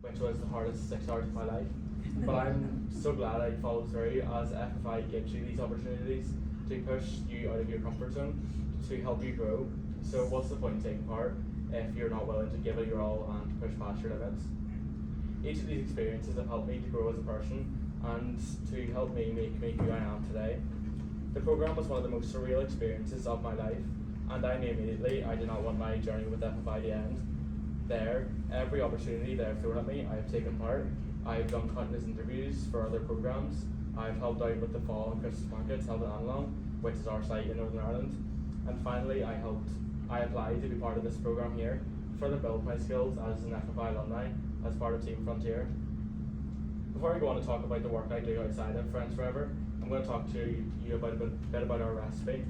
which was the hardest 6 hours of my life. But I'm so glad I followed through, as FFI gives you these opportunities to push you out of your comfort zone, to help you grow. So what's the point in taking part if you're not willing to give it your all and push past your limits? Each of these experiences have helped me to grow as a person and to help me make me who I am today. The programme was one of the most surreal experiences of my life, and I knew immediately I did not want my journey with FFI to end there. Every opportunity they have thrown at me, I have taken part. I have done countless interviews for other programmes. I have helped out with the fall and Christmas markets held at Alumni, which is our site in Northern Ireland. And finally, I applied to be part of this programme here, to further build my skills as an FFI alumni, as part of Team Frontier. Before I go on to talk about the work I do outside of Friends Forever, I'm going to talk to you about a bit about our recipe.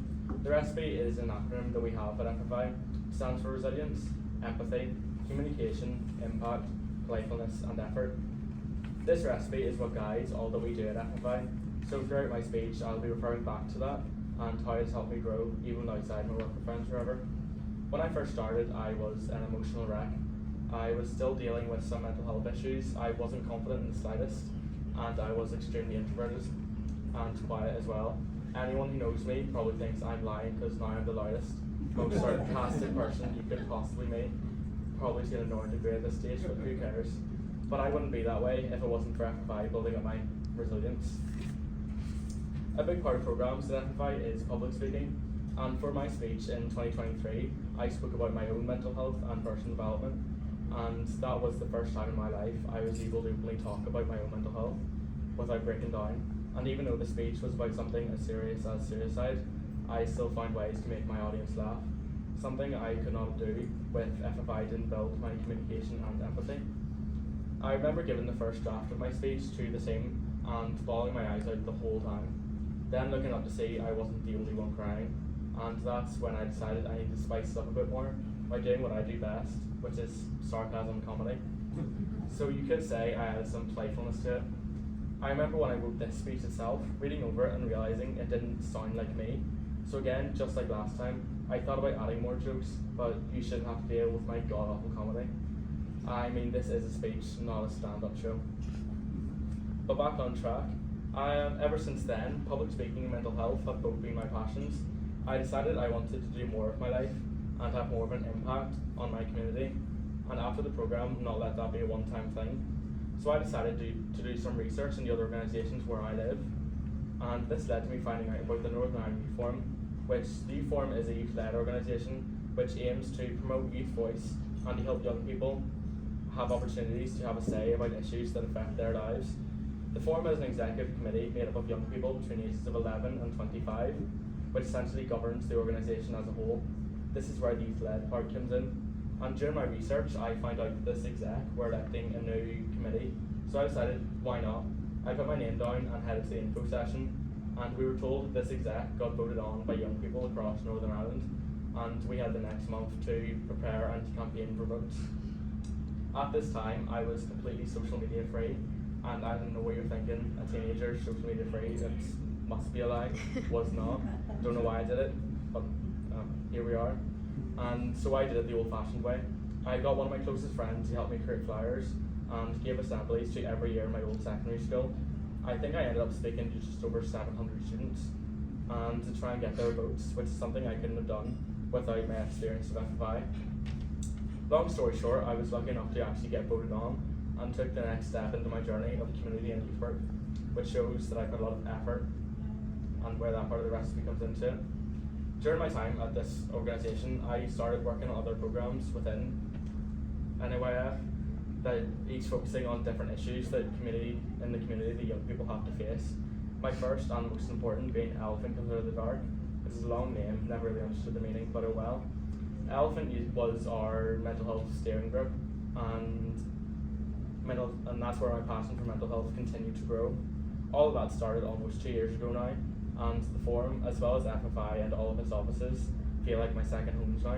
The recipe is an acronym that we have at FFI. It stands for resilience, empathy, communication, impact, playfulness, and effort. This recipe is what guides all that we do at FFI. So throughout my speech, I'll be referring back to that and how it's helped me grow even outside my work with Friends Forever. When I first started, I was an emotional wreck. I was still dealing with some mental health issues. I wasn't confident in the slightest, and I was extremely introverted and quiet as well. Anyone who knows me probably thinks I'm lying because now I'm the loudest, most sarcastic person you could possibly meet. Probably to an annoying degree at this stage, but who cares? But I wouldn't be that way if it wasn't for FFI building up my resilience. A big part of programs at FFI is public speaking, and for my speech in 2023, I spoke about my own mental health and personal development, and that was the first time in my life I was able to openly talk about my own mental health without breaking down. And even though the speech was about something as serious as suicide, I still found ways to make my audience laugh, something I could not do with FFI didn't build my communication and empathy. I remember giving the first draft of my speech to the team and bawling my eyes out the whole time, then looking up to see I wasn't the only one crying, and that's when I decided I needed to spice it up a bit more by doing what I do best, which is sarcasm comedy. So you could say I added some playfulness to it. I remember when I wrote this speech itself, reading over it and realising it didn't sound like me. So again, just like last time, I thought about adding more jokes, but you shouldn't have to deal with my god-awful comedy. I mean, this is a speech, not a stand-up show. But back on track, ever since then, public speaking and mental health have both been my passions. I decided I wanted to do more of my life and have more of an impact on my community, and after the programme, not let that be a one-time thing. So I decided to do some research in the other organisations where I live, and this led to me finding out about the Northern Ireland Youth Forum, which the Youth Forum is a youth-led organisation which aims to promote youth voice and to help young people have opportunities to have a say about issues that affect their lives. The Forum is an executive committee made up of young people between the ages of 11 and 25, which essentially governs the organisation as a whole. This is where the youth-led part comes in. And during my research, I found out that this exec were electing a new committee, so I decided, why not? I put my name down and headed to the info session, and we were told that this exec got voted on by young people across Northern Ireland, and we had the next month to prepare and to campaign for votes. At this time, I was completely social media free, and I don't know what you're thinking, a teenager social media free, it must be a lie, was not. Don't know why I did it, but here we are. And so I did it the old-fashioned way. I got one of my closest friends to help me create flyers and gave assemblies to every year in my old secondary school. I think I ended up speaking to just over 700 students, and to try and get their votes, which is something I couldn't have done without my experience of FFI. Long story short, I was lucky enough to actually get voted on and took the next step into my journey of community and youth work, which shows that I put a lot of effort and where that part of the recipe comes into it. During my time at this organisation, I started working on other programmes within NAYF that each focusing on different issues that in the community that young people have to face. My first and most important being Elephant Comes Out of the Dark. It's a long name, never really understood the meaning, but oh well. Elephant was our mental health steering group, and that's where my passion for mental health continued to grow. All of that started almost 2 years ago now, and the Forum, as well as FFI and all of its offices, feel like my second homes now.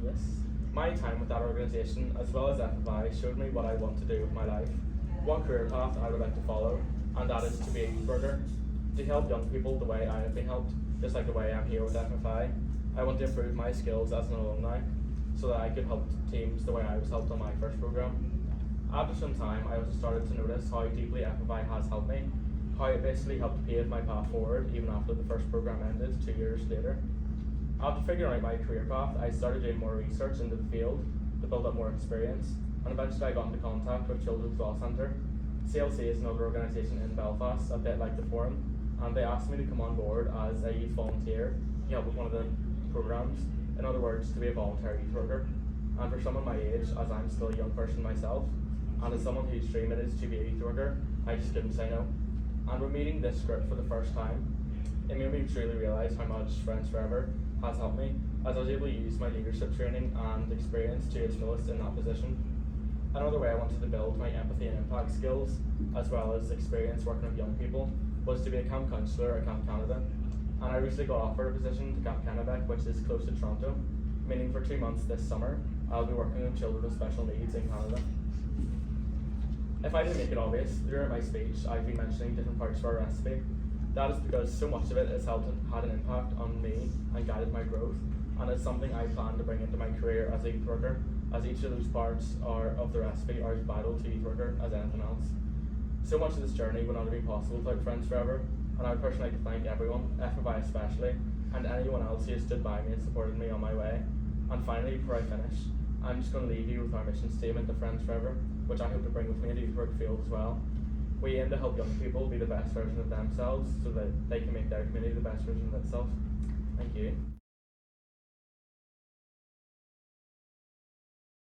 Yes. My time with that organisation, as well as FFI, showed me what I want to do with my life, what career path I would like to follow, and that is to be a youth worker, to help young people the way I have been helped, just like the way I'm here with FFI. I want to improve my skills as an alumni. so that I could help teams the way I was helped on my first program. After some time, I also started to notice how deeply FFI has helped me, how it basically helped pave my path forward even after the first program ended 2 years later. After figuring out my career path, I started doing more research into the field to build up more experience, and eventually I got into contact with Children's Law Centre. CLC is another organisation in Belfast, a bit like the Forum, and they asked me to come on board as a youth volunteer to help with one of the programmes. In other words, to be a voluntary youth worker. And for someone my age, as I'm still a young person myself, and as someone whose dream it is to be a youth worker, I just couldn't say no. And when meeting this group for the first time, it made me truly realise how much Friends Forever has helped me, as I was able to use my leadership training and experience to its fullest in that position. Another way I wanted to build my empathy and impact skills, as well as experience working with young people, was to be a camp counsellor at Camp Canada. And I recently got offered a position to Camp Kennebec, which is close to Toronto, meaning for 2 months this summer, I'll be working with children with special needs in Canada. If I didn't make it obvious, during my speech I've been mentioning different parts of our recipe. That is because so much of it has had an impact on me and guided my growth, and it's something I plan to bring into my career as a youth worker, as each of those parts of the recipe are as vital to youth worker as anything else. So much of this journey would not have been possible without Friends Forever, and I would personally like to thank everyone, FFI especially, and anyone else who has stood by me and supported me on my way. And finally, before I finish, I'm just going to leave you with our mission statement of Friends Forever, which I hope to bring with me into the youth work field as well. We aim to help young people be the best version of themselves so that they can make their community the best version of itself. Thank you.